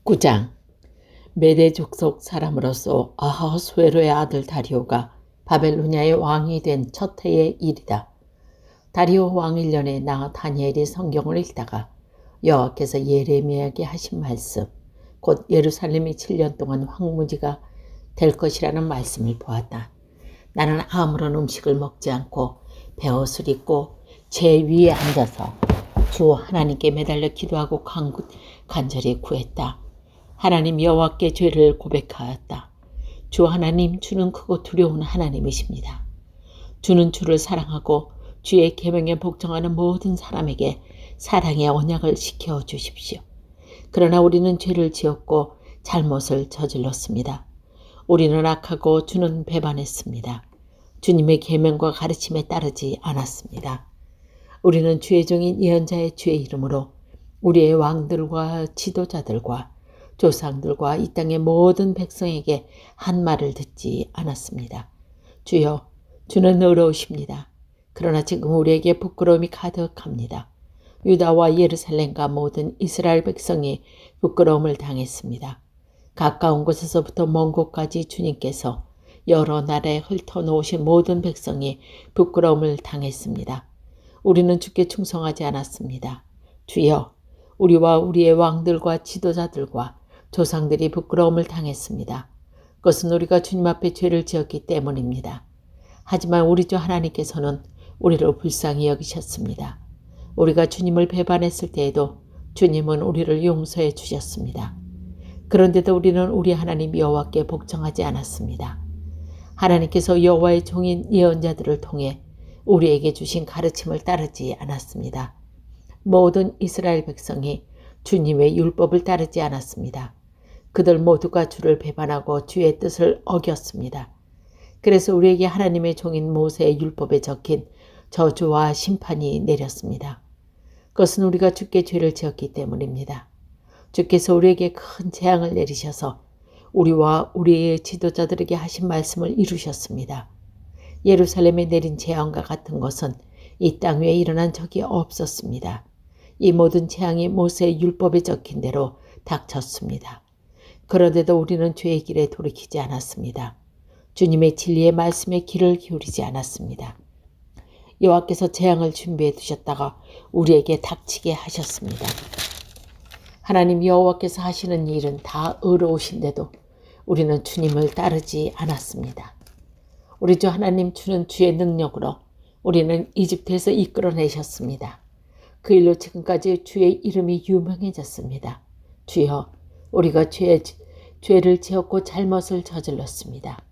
9장. 메대 족속 사람으로서 아하수에로의 아들 다리오가 바벨로니아의 왕이 된 첫 해의 일이다. 다리오 왕 1년에 나 다니엘이 성경을 읽다가 여호와께서 예레미야에게 하신 말씀, 곧 예루살렘이 7년 동안 황무지가 될 것이라는 말씀을 보았다. 나는 아무런 음식을 먹지 않고 베옷을 입고 제 위에 앉아서 주 하나님께 매달려 기도하고 간절히 구했다. 하나님 여호와께 죄를 고백하였다. 주 하나님, 주는 크고 두려운 하나님이십니다. 주는 주를 사랑하고 주의 계명에 복종하는 모든 사람에게 사랑의 언약을 시켜 주십시오. 그러나 우리는 죄를 지었고 잘못을 저질렀습니다. 우리는 악하고 주는 배반했습니다. 주님의 계명과 가르침에 따르지 않았습니다. 우리는 주의 종인 예언자의 주의 이름으로 우리의 왕들과 지도자들과 조상들과 이 땅의 모든 백성에게 한 말을 듣지 않았습니다. 주여, 주는 의로우십니다. 그러나 지금 우리에게 부끄러움이 가득합니다. 유다와 예루살렘과 모든 이스라엘 백성이 부끄러움을 당했습니다. 가까운 곳에서부터 먼 곳까지 주님께서 여러 나라에 흩어놓으신 모든 백성이 부끄러움을 당했습니다. 우리는 주께 충성하지 않았습니다. 주여, 우리와 우리의 왕들과 지도자들과 조상들이 부끄러움을 당했습니다. 그것은 우리가 주님 앞에 죄를 지었기 때문입니다. 하지만 우리 주 하나님께서는 우리를 불쌍히 여기셨습니다. 우리가 주님을 배반했을 때에도 주님은 우리를 용서해 주셨습니다. 그런데도 우리는 우리 하나님 여호와께 복종하지 않았습니다. 하나님께서 여호와의 종인 예언자들을 통해 우리에게 주신 가르침을 따르지 않았습니다. 모든 이스라엘 백성이 주님의 율법을 따르지 않았습니다. 그들 모두가 주를 배반하고 주의 뜻을 어겼습니다. 그래서 우리에게 하나님의 종인 모세의 율법에 적힌 저주와 심판이 내렸습니다. 그것은 우리가 주께 죄를 지었기 때문입니다. 주께서 우리에게 큰 재앙을 내리셔서 우리와 우리의 지도자들에게 하신 말씀을 이루셨습니다. 예루살렘에 내린 재앙과 같은 것은 이 땅 위에 일어난 적이 없었습니다. 이 모든 재앙이 모세의 율법에 적힌 대로 닥쳤습니다. 그런데도 우리는 죄의 길에 돌이키지 않았습니다. 주님의 진리의 말씀에 귀를 기울이지 않았습니다. 여호와께서 재앙을 준비해 두셨다가 우리에게 닥치게 하셨습니다. 하나님 여호와께서 하시는 일은 다 의로우신데도 우리는 주님을 따르지 않았습니다. 우리 주 하나님, 주는 주의 능력으로 우리는 이집트에서 이끌어내셨습니다. 그 일로 지금까지 주의 이름이 유명해졌습니다. 주여, 우리가 죄를 지었고 잘못을 저질렀습니다.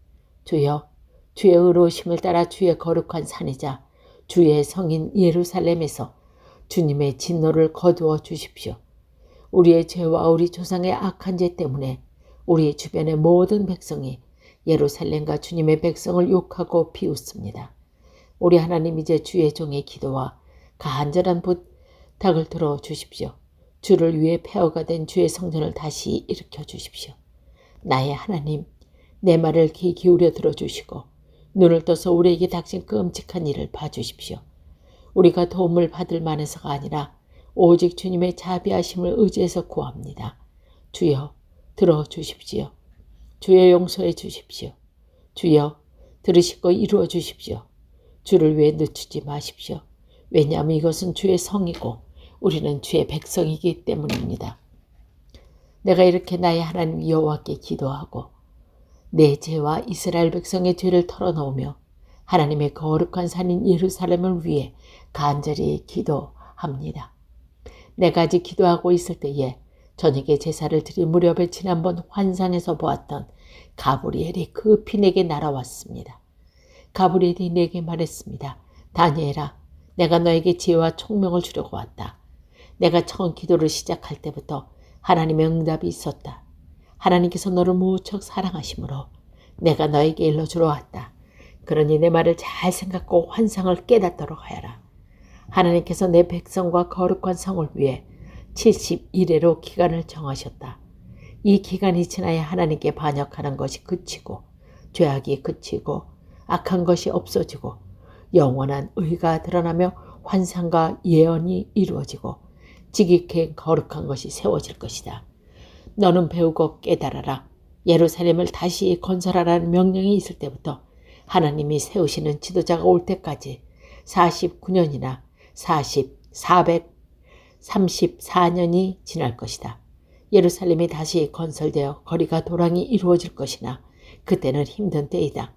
주여, 주의 의로우심을 따라 주의 거룩한 산이자 주의 성인 예루살렘에서 주님의 진노를 거두어 주십시오. 우리의 죄와 우리 조상의 악한 죄 때문에 우리 주변의 모든 백성이 예루살렘과 주님의 백성을 욕하고 비웃습니다. 우리 하나님, 이제 주의 종의 기도와 간절한 부탁을 들어주십시오. 주를 위해 폐허가 된 주의 성전을 다시 일으켜 주십시오. 나의 하나님, 내 말을 귀 기울여 들어주시고 눈을 떠서 우리에게 닥친 끔찍한 일을 봐주십시오. 우리가 도움을 받을 만해서가 아니라 오직 주님의 자비하심을 의지해서 구합니다. 주여, 들어주십시오. 주여, 용서해 주십시오. 주여, 들으시고 이루어 주십시오. 주를 위해 늦추지 마십시오. 왜냐하면 이것은 주의 성이고 우리는 주의 백성이기 때문입니다. 내가 이렇게 나의 하나님 여호와께 기도하고 내 죄와 이스라엘 백성의 죄를 털어놓으며 하나님의 거룩한 산인 예루살렘을 위해 간절히 기도합니다. 내가 아직 기도하고 있을 때에 저녁에 제사를 드릴 무렵에 지난번 환상에서 보았던 가브리엘이 급히 내게 날아왔습니다. 가브리엘이 내게 말했습니다. 다니엘아, 내가 너에게 지혜와 총명을 주려고 왔다. 내가 처음 기도를 시작할 때부터 하나님의 응답이 있었다. 하나님께서 너를 무척 사랑하심으로 내가 너에게 일러주러 왔다. 그러니 내 말을 잘 생각하고 환상을 깨닫도록 하여라. 하나님께서 내 백성과 거룩한 성을 위해 71회로 기간을 정하셨다. 이 기간이 지나야 하나님께 반역하는 것이 그치고 죄악이 그치고 악한 것이 없어지고 영원한 의가 드러나며 환상과 예언이 이루어지고 지극히 거룩한 것이 세워질 것이다. 너는 배우고 깨달아라. 예루살렘을 다시 건설하라는 명령이 있을 때부터 하나님이 세우시는 지도자가 올 때까지 49년이나 434년이 지날 것이다. 예루살렘이 다시 건설되어 거리가 도랑이 이루어질 것이나 그때는 힘든 때이다.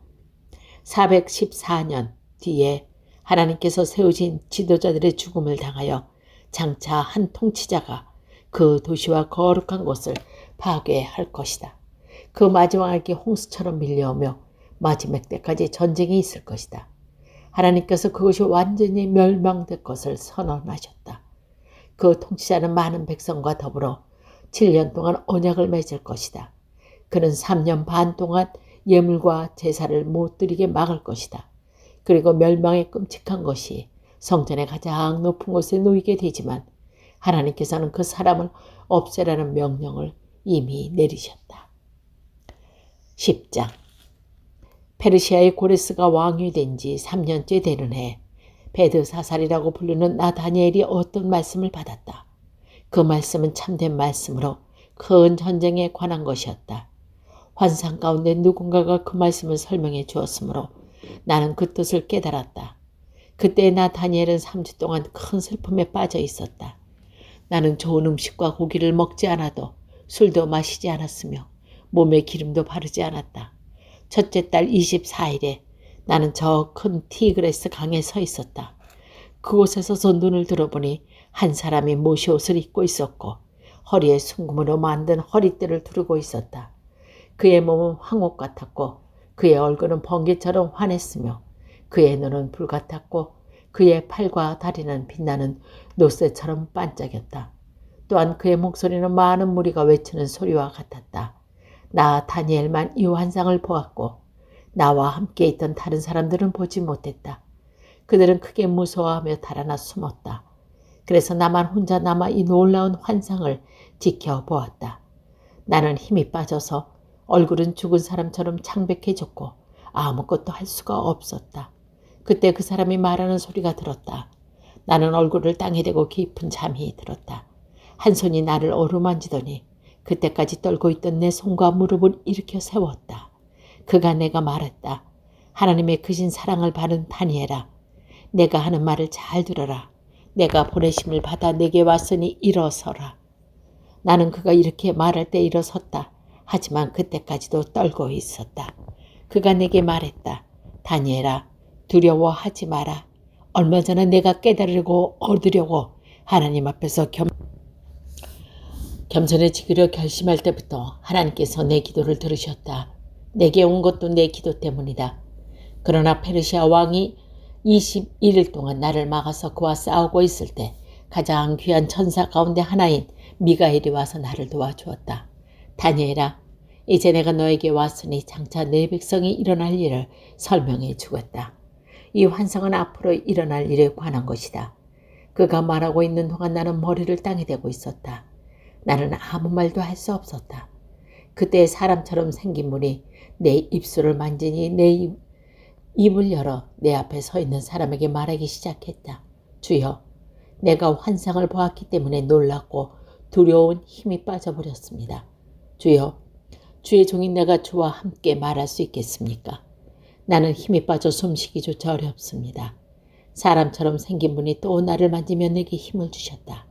414년 뒤에 하나님께서 세우신 지도자들의 죽음을 당하여 장차 한 통치자가 그 도시와 거룩한 곳을 파괴할 것이다. 그 마지막에 홍수처럼 밀려오며 마지막 때까지 전쟁이 있을 것이다. 하나님께서 그것이 완전히 멸망될 것을 선언하셨다. 그 통치자는 많은 백성과 더불어 7년 동안 언약을 맺을 것이다. 그는 3년 반 동안 예물과 제사를 못 드리게 막을 것이다. 그리고 멸망의 끔찍한 것이 성전의 가장 높은 곳에 놓이게 되지만 하나님께서는 그 사람을 없애라는 명령을 이미 내리셨다. 10장 페르시아의 고레스가 왕이 된 지 3년째 되는 해 베드사살이라고 부르는 나 다니엘이 어떤 말씀을 받았다. 그 말씀은 참된 말씀으로 큰 전쟁에 관한 것이었다. 환상 가운데 누군가가 그 말씀을 설명해 주었으므로 나는 그 뜻을 깨달았다. 그때 나 다니엘은 3주 동안 큰 슬픔에 빠져 있었다. 나는 좋은 음식과 고기를 먹지 않아도 술도 마시지 않았으며 몸에 기름도 바르지 않았다. 첫째 달 24일에 나는 저 큰 티그레스 강에 서 있었다. 그곳에서 눈을 들어보니 한 사람이 모시옷을 입고 있었고 허리에 순금으로 만든 허리띠를 두르고 있었다. 그의 몸은 황옥 같았고 그의 얼굴은 번개처럼 환했으며 그의 눈은 불 같았고 그의 팔과 다리는 빛나는 노쇠처럼 반짝였다. 또한 그의 목소리는 많은 무리가 외치는 소리와 같았다. 나 다니엘만 이 환상을 보았고 나와 함께 있던 다른 사람들은 보지 못했다. 그들은 크게 무서워하며 달아나 숨었다. 그래서 나만 혼자 남아 이 놀라운 환상을 지켜보았다. 나는 힘이 빠져서 얼굴은 죽은 사람처럼 창백해졌고 아무것도 할 수가 없었다. 그때 그 사람이 말하는 소리가 들었다. 나는 얼굴을 땅에 대고 깊은 잠이 들었다. 한 손이 나를 어루만지더니 그때까지 떨고 있던 내 손과 무릎을 일으켜 세웠다. 그가 내가 말했다. 하나님의 크신 사랑을 받은 다니엘아, 내가 하는 말을 잘 들어라. 내가 보내심을 받아 내게 왔으니 일어서라. 나는 그가 이렇게 말할 때 일어섰다. 하지만 그때까지도 떨고 있었다. 그가 내게 말했다. 다니엘아, 두려워하지 마라. 얼마 전에 내가 깨달으려고 얻으려고 하나님 앞에서 겸손해지기로 결심할 때부터 하나님께서 내 기도를 들으셨다. 내게 온 것도 내 기도 때문이다. 그러나 페르시아 왕이 21일 동안 나를 막아서 그와 싸우고 있을 때 가장 귀한 천사 가운데 하나인 미가엘이 와서 나를 도와주었다. 다니엘아, 이제 내가 너에게 왔으니 장차 내 백성이 일어날 일을 설명해 주겠다. 이 환상은 앞으로 일어날 일에 관한 것이다. 그가 말하고 있는 동안 나는 머리를 땅에 대고 있었다. 나는 아무 말도 할 수 없었다. 그때 사람처럼 생긴 분이 내 입술을 만지니 내 입을 열어 내 앞에 서 있는 사람에게 말하기 시작했다. 주여, 내가 환상을 보았기 때문에 놀랍고 두려운 힘이 빠져버렸습니다. 주여, 주의 종인 내가 주와 함께 말할 수 있겠습니까? 나는 힘이 빠져 숨쉬기조차 어렵습니다. 사람처럼 생긴 분이 또 나를 만지며 내게 힘을 주셨다.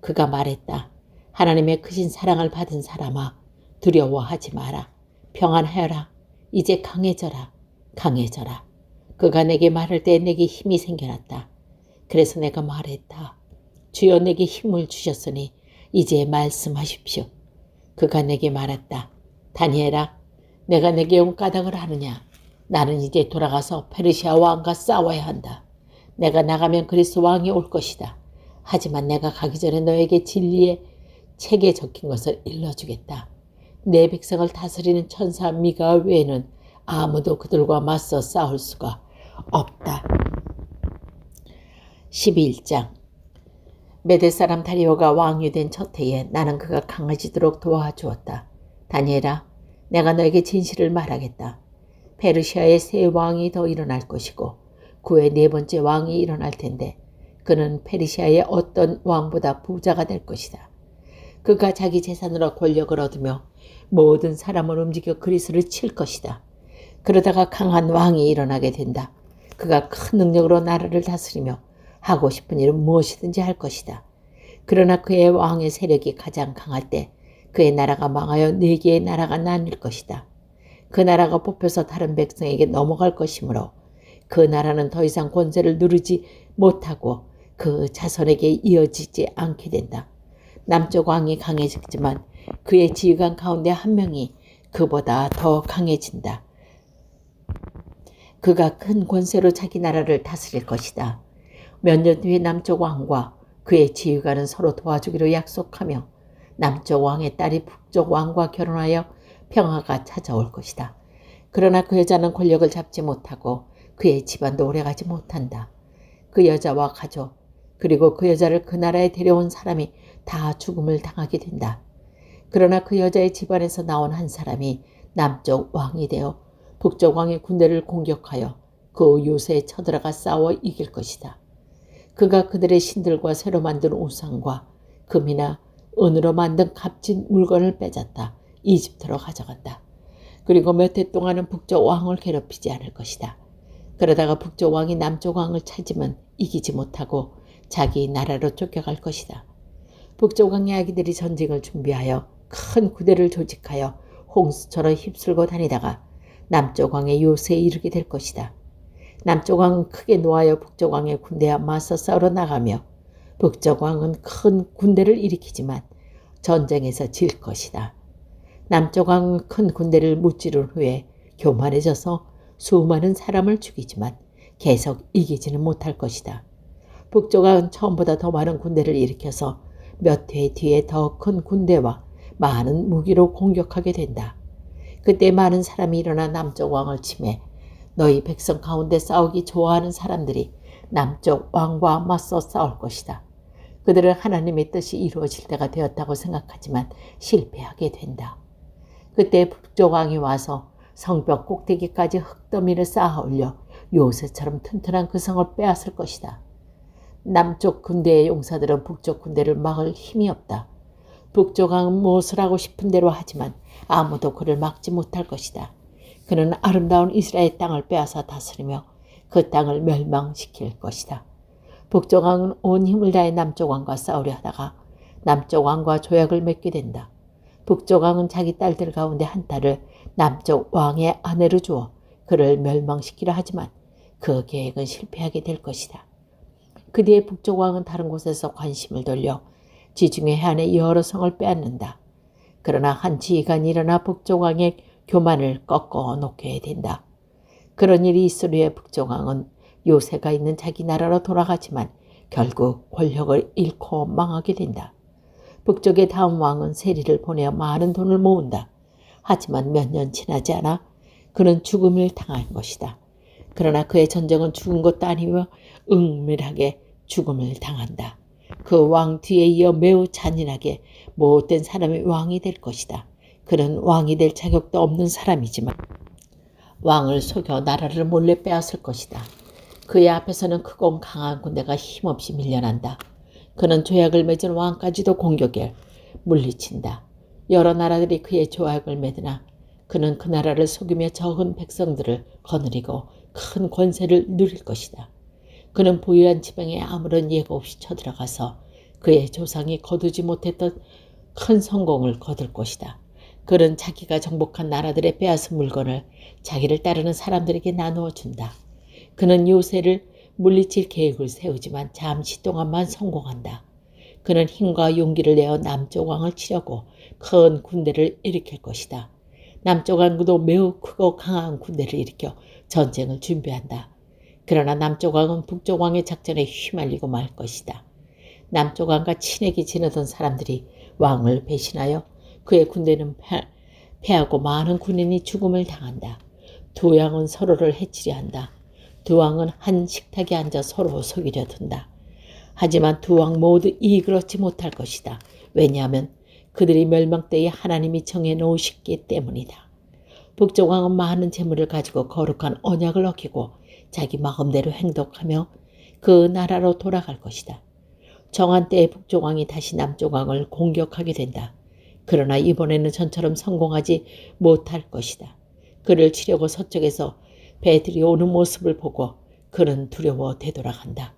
그가 말했다. 하나님의 크신 사랑을 받은 사람아, 두려워하지 마라. 평안하여라. 이제 강해져라. 강해져라. 그가 내게 말할 때 내게 힘이 생겨났다. 그래서 내가 말했다. 주여, 내게 힘을 주셨으니 이제 말씀하십시오. 그가 내게 말했다. 다니엘아, 내가 내게 온 까닭을 아느냐? 나는 이제 돌아가서 페르시아 왕과 싸워야 한다. 내가 나가면 그리스 왕이 올 것이다. 하지만 내가 가기 전에 너에게 진리의 책에 적힌 것을 일러주겠다. 내 백성을 다스리는 천사 미가 외에는 아무도 그들과 맞서 싸울 수가 없다. 11장 메대 사람 다리오가 왕이 된 첫 해에 나는 그가 강해지도록 도와주었다. 다니엘아, 내가 너에게 진실을 말하겠다. 페르시아의 새 왕이 더 일어날 것이고 그 후 네 번째 왕이 일어날 텐데 그는 페르시아의 어떤 왕보다 부자가 될 것이다. 그가 자기 재산으로 권력을 얻으며 모든 사람을 움직여 그리스를 칠 것이다. 그러다가 강한 왕이 일어나게 된다. 그가 큰 능력으로 나라를 다스리며 하고 싶은 일은 무엇이든지 할 것이다. 그러나 그의 왕의 세력이 가장 강할 때 그의 나라가 망하여 4개의 나라가 나뉠 것이다. 그 나라가 뽑혀서 다른 백성에게 넘어갈 것이므로 그 나라는 더 이상 권세를 누르지 못하고 그 자손에게 이어지지 않게 된다. 남쪽 왕이 강해지지만 그의 지휘관 가운데 한 명이 그보다 더 강해진다. 그가 큰 권세로 자기 나라를 다스릴 것이다. 몇 년 뒤에 남쪽 왕과 그의 지휘관은 서로 도와주기로 약속하며 남쪽 왕의 딸이 북쪽 왕과 결혼하여 평화가 찾아올 것이다. 그러나 그 여자는 권력을 잡지 못하고 그의 집안도 오래가지 못한다. 그 여자와 가족 그리고 그 여자를 그 나라에 데려온 사람이 다 죽음을 당하게 된다. 그러나 그 여자의 집안에서 나온 한 사람이 남쪽 왕이 되어 북쪽 왕의 군대를 공격하여 그 요새에 쳐들어가 싸워 이길 것이다. 그가 그들의 신들과 새로 만든 우상과 금이나 은으로 만든 값진 물건을 빼앗아 이집트로 가져간다. 그리고 몇 해 동안은 북쪽 왕을 괴롭히지 않을 것이다. 그러다가 북쪽 왕이 남쪽 왕을 찾으면 이기지 못하고 자기 나라로 쫓겨갈 것이다. 북쪽 왕의 아기들이 전쟁을 준비하여 큰 부대를 조직하여 홍수처럼 휩쓸고 다니다가 남쪽 왕의 요새에 이르게 될 것이다. 남쪽 왕은 크게 노하여 북쪽 왕의 군대와 맞서 싸우러 나가며 북쪽 왕은 큰 군대를 일으키지만 전쟁에서 질 것이다. 남쪽 왕은 큰 군대를 무찌른 후에 교만해져서 수많은 사람을 죽이지만 계속 이기지는 못할 것이다. 북쪽 왕은 처음보다 더 많은 군대를 일으켜서 몇 해 뒤에 더 큰 군대와 많은 무기로 공격하게 된다. 그때 많은 사람이 일어나 남쪽 왕을 치매 너희 백성 가운데 싸우기 좋아하는 사람들이 남쪽 왕과 맞서 싸울 것이다. 그들은 하나님의 뜻이 이루어질 때가 되었다고 생각하지만 실패하게 된다. 그때 북쪽 왕이 와서 성벽 꼭대기까지 흙더미를 쌓아 올려 요새처럼 튼튼한 그 성을 빼앗을 것이다. 남쪽 군대의 용사들은 북쪽 군대를 막을 힘이 없다. 북쪽 왕은 무엇을 하고 싶은 대로 하지만 아무도 그를 막지 못할 것이다. 그는 아름다운 이스라엘 땅을 빼앗아 다스리며 그 땅을 멸망시킬 것이다. 북쪽 왕은 온 힘을 다해 남쪽 왕과 싸우려 하다가 남쪽 왕과 조약을 맺게 된다. 북쪽 왕은 자기 딸들 가운데 한 딸을 남쪽 왕의 아내로 주어 그를 멸망시키려 하지만 그 계획은 실패하게 될 것이다. 그 뒤에 북쪽 왕은 다른 곳에서 관심을 돌려 지중해 해안의 여러 성을 빼앗는다. 그러나 한 지휘관이 일어나 북쪽 왕의 교만을 꺾어 놓게 된다. 그런 일이 있을 후에 북쪽 왕은 요새가 있는 자기 나라로 돌아가지만 결국 권력을 잃고 망하게 된다. 북쪽의 다음 왕은 세리를 보내어 많은 돈을 모은다. 하지만 몇 년 지나지 않아 그는 죽음을 당할 것이다. 그러나 그의 전쟁은 죽은 것도 아니며 은밀하게 죽음을 당한다. 그 왕 뒤에 이어 매우 잔인하게 못된 사람이 왕이 될 것이다. 그는 왕이 될 자격도 없는 사람이지만 왕을 속여 나라를 몰래 빼앗을 것이다. 그의 앞에서는 크고 강한 군대가 힘없이 밀려난다. 그는 조약을 맺은 왕까지도 공격에 물리친다. 여러 나라들이 그의 조약을 맺으나 그는 그 나라를 속이며 적은 백성들을 거느리고 큰 권세를 누릴 것이다. 그는 부유한 지방에 아무런 예고 없이 쳐들어가서 그의 조상이 거두지 못했던 큰 성공을 거둘 것이다. 그는 자기가 정복한 나라들의 빼앗은 물건을 자기를 따르는 사람들에게 나누어 준다. 그는 요새를 물리칠 계획을 세우지만 잠시 동안만 성공한다. 그는 힘과 용기를 내어 남쪽 왕을 치려고 큰 군대를 일으킬 것이다. 남쪽 왕도 매우 크고 강한 군대를 일으켜 전쟁을 준비한다. 그러나 남쪽 왕은 북쪽 왕의 작전에 휘말리고 말 것이다. 남쪽 왕과 친하게 지내던 사람들이 왕을 배신하여 그의 군대는 패하고 많은 군인이 죽음을 당한다. 두 왕은 서로를 해치려 한다. 두 왕은 한 식탁에 앉아 서로 속이려 든다. 하지만 두 왕 모두 이익을 얻지 못할 것이다. 왜냐하면 그들이 멸망 때에 하나님이 정해놓으셨기 때문이다. 북쪽 왕은 많은 재물을 가지고 거룩한 언약을 어기고 자기 마음대로 행동하며 그 나라로 돌아갈 것이다. 정한 때에 북쪽 왕이 다시 남쪽 왕을 공격하게 된다. 그러나 이번에는 전처럼 성공하지 못할 것이다. 그를 치려고 서쪽에서 배들이 오는 모습을 보고 그는 두려워 되돌아간다.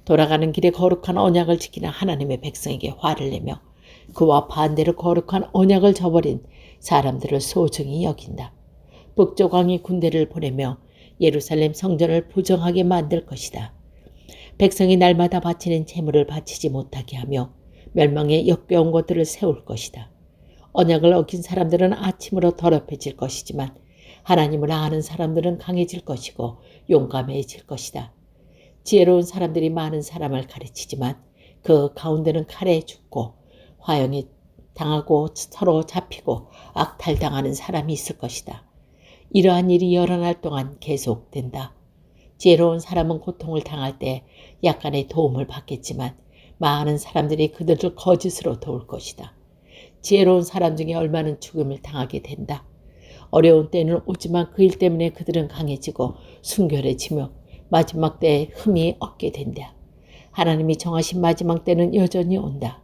돌아가는 길에 거룩한 언약을 지키는 하나님의 백성에게 화를 내며 그와 반대로 거룩한 언약을 저버린 사람들을 소중히 여긴다. 북쪽 왕이 군대를 보내며 예루살렘 성전을 부정하게 만들 것이다. 백성이 날마다 바치는 제물을 바치지 못하게 하며 멸망에 역겨운 것들을 세울 것이다. 언약을 어긴 사람들은 아침으로 더럽혀질 것이지만 하나님을 아는 사람들은 강해질 것이고 용감해질 것이다. 지혜로운 사람들이 많은 사람을 가르치지만 그 가운데는 칼에 죽고 화형에 당하고 서로 잡히고 악탈당하는 사람이 있을 것이다. 이러한 일이 여러 날 동안 계속된다. 지혜로운 사람은 고통을 당할 때 약간의 도움을 받겠지만 많은 사람들이 그들을 거짓으로 도울 것이다. 지혜로운 사람 중에 얼마는 죽음을 당하게 된다. 어려운 때는 오지만 그 일 때문에 그들은 강해지고 순결해지며 마지막 때에 흠이 없게 된다. 하나님이 정하신 마지막 때는 여전히 온다.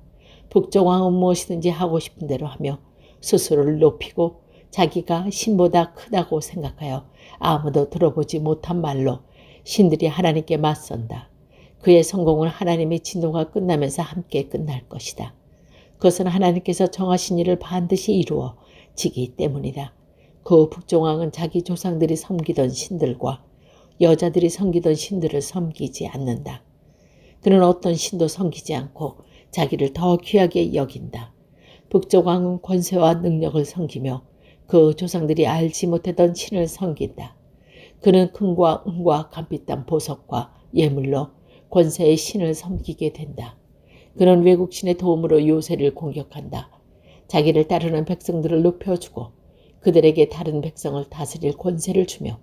북쪽 왕은 무엇이든지 하고 싶은 대로 하며 스스로를 높이고 자기가 신보다 크다고 생각하여 아무도 들어보지 못한 말로 신들이 하나님께 맞선다. 그의 성공은 하나님의 진노가 끝나면서 함께 끝날 것이다. 그것은 하나님께서 정하신 일을 반드시 이루어 지기 때문이다. 그 북쪽 왕은 자기 조상들이 섬기던 신들과 여자들이 섬기던 신들을 섬기지 않는다. 그는 어떤 신도 섬기지 않고 자기를 더 귀하게 여긴다. 북쪽 왕은 권세와 능력을 섬기며 그 조상들이 알지 못했던 신을 섬긴다. 그는 금과 은과 gam빛단 보석과 예물로 권세의 신을 섬기게 된다. 그는 외국 신의 도움으로 요새를 공격한다. 자기를 따르는 백성들을 높여주고 그들에게 다른 백성을 다스릴 권세를 주며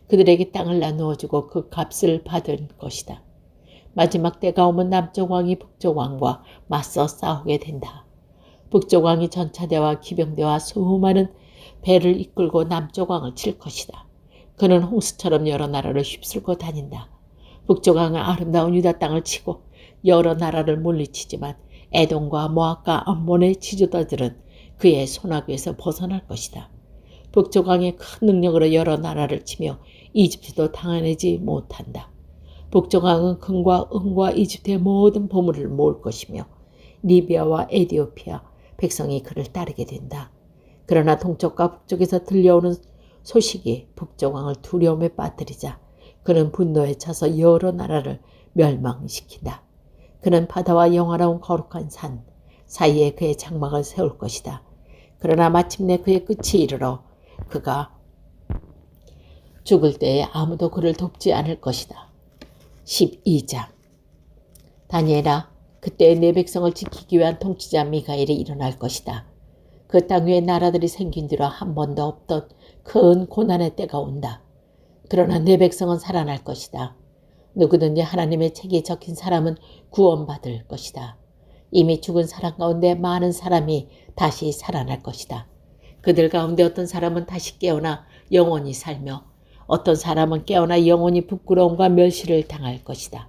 그들에게 땅을 나누어주고 그 값을 받을 것이다. 마지막 때가 오면 남쪽 왕이 북쪽 왕과 맞서 싸우게 된다. 북쪽 왕이 전차대와 기병대와 수많은 배를 이끌고 남쪽 왕을 칠 것이다. 그는 홍수처럼 여러 나라를 휩쓸고 다닌다. 북쪽 왕은 아름다운 유다 땅을 치고 여러 나라를 물리치지만 에돔과 모압과 암몬의 지도자들은 그의 손아귀에서 벗어날 것이다. 북쪽 왕의 큰 능력으로 여러 나라를 치며 이집트도 당해내지 못한다. 북쪽 왕은 금과 은과 이집트의 모든 보물을 모을 것이며 리비아와 에디오피아 백성이 그를 따르게 된다. 그러나 동쪽과 북쪽에서 들려오는 소식이 북쪽 왕을 두려움에 빠뜨리자 그는 분노에 차서 여러 나라를 멸망시킨다. 그는 바다와 영화로운 거룩한 산 사이에 그의 장막을 세울 것이다. 그러나 마침내 그의 끝이 이르러 그가 죽을 때에 아무도 그를 돕지 않을 것이다. 12장 다니엘아, 그때 내 백성을 지키기 위한 통치자 미가엘이 일어날 것이다. 그 땅 위에 나라들이 생긴 뒤로 한 번도 없던 큰 고난의 때가 온다. 그러나 내 백성은 살아날 것이다. 누구든지 하나님의 책에 적힌 사람은 구원받을 것이다. 이미 죽은 사람 가운데 많은 사람이 다시 살아날 것이다. 그들 가운데 어떤 사람은 다시 깨어나 영원히 살며 어떤 사람은 깨어나 영원히 부끄러움과 멸시를 당할 것이다.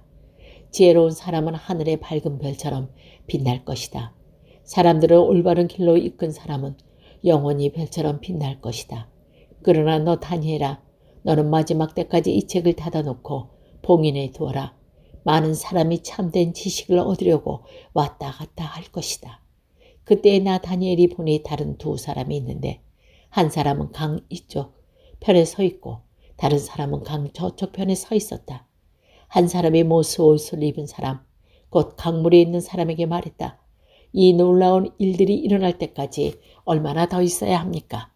지혜로운 사람은 하늘의 밝은 별처럼 빛날 것이다. 사람들을 올바른 길로 이끈 사람은 영원히 별처럼 빛날 것이다. 그러나 너 다니엘아, 너는 마지막 때까지 이 책을 닫아놓고 봉인해 두어라. 많은 사람이 참된 지식을 얻으려고 왔다 갔다 할 것이다. 그때 나 다니엘이 보니 다른 두 사람이 있는데 한 사람은 강 이쪽 편에 서 있고 다른 사람은 강 저쪽 편에 서 있었다. 한 사람이 모스 옷을 입은 사람, 곧 강물에 있는 사람에게 말했다. 이 놀라운 일들이 일어날 때까지 얼마나 더 있어야 합니까?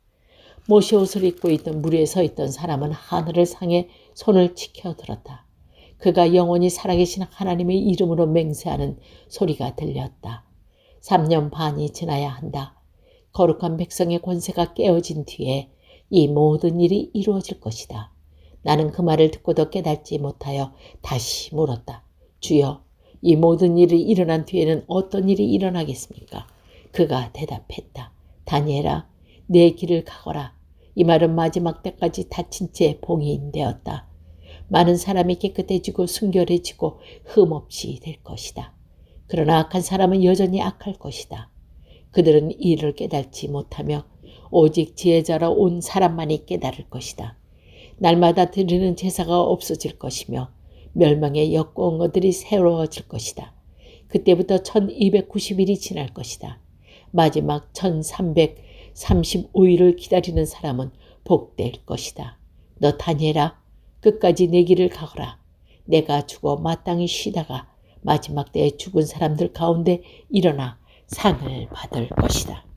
모세 옷을 입고 있던 물 위에 서 있던 사람은 하늘을 향해 손을 치켜들었다. 그가 영원히 살아계신 하나님의 이름으로 맹세하는 소리가 들렸다. 3년 반이 지나야 한다. 거룩한 백성의 권세가 깨어진 뒤에 이 모든 일이 이루어질 것이다. 나는 그 말을 듣고도 깨닫지 못하여 다시 물었다. 주여, 이 모든 일이 일어난 뒤에는 어떤 일이 일어나겠습니까? 그가 대답했다. 다니엘아, 내 길을 가거라. 이 말은 마지막 때까지 닫힌 채 봉인되었다. 많은 사람이 깨끗해지고 순결해지고 흠없이 될 것이다. 그러나 악한 사람은 여전히 악할 것이다. 그들은 이를 깨닫지 못하며 오직 지혜자로 온 사람만이 깨달을 것이다. 날마다 드리는 제사가 없어질 것이며 멸망의 역공어들이 새로워질 것이다. 그때부터 1290일이 지날 것이다. 마지막 1335일을 기다리는 사람은 복될 것이다. 너 다니엘아, 끝까지 내 길을 가거라. 내가 죽어 마땅히 쉬다가 마지막 때에 죽은 사람들 가운데 일어나 상을 받을 것이다.